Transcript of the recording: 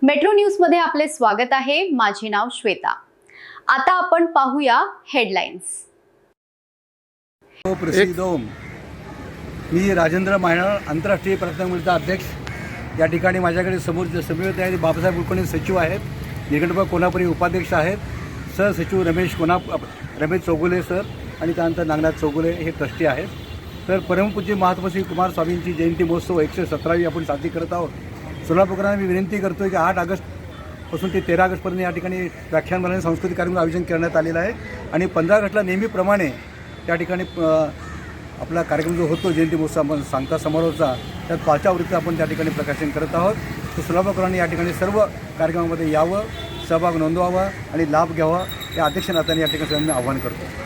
Metro news मध्ये आपले स्वागत आहे। माझे नाव श्वेता। आता आपण पाहूया हेडलाइन्स। प्रसिद्धोम मी राजेंद्र मायनाळ आंतरराष्ट्रीय प्रार्थना मंडळाचा अध्यक्ष। या ठिकाणी माझ्याकडे समवेत आहे बाबासाहेब कुलकर्णी सचिव आहेत, निगंटप्पा कोल्हापुरी उपाध्यक्ष आहेत, सहसचिव रमेश चौगुले सर आणि त्यानंतर नागनाथ चौगुले हे ट्रस्टी आहेत। तर परमपूज्य महात्मा श्री कुमार स्वामींची जयंती महोत्सव 117वी आपण साजरी करत आहोत। सोलापूरकरांना मी विनंती करतो की 8 ऑगस्टपासून ते 13 ऑगस्टपर्यंत या ठिकाणी व्याख्यानमाला आणि सांस्कृतिक कार्यक्रम आयोजन करण्यात आलेलं आहे आणि 15 ऑगस्टला नेहमीप्रमाणे त्या ठिकाणी आपला कार्यक्रम जो होतो जयंती महोत्सव आपण सांगता समारोहाचा, त्यात 5व्या आवृत्तीचं आपण त्या ठिकाणी प्रकाशन करत आहोत। तर सोलापूरकरांनी या ठिकाणी सर्व कार्यक्रमामध्ये यावं, सहभाग नोंदवावा आणि लाभ घ्यावा या अध्यक्ष नात्याने या ठिकाणी आव्हान करतो।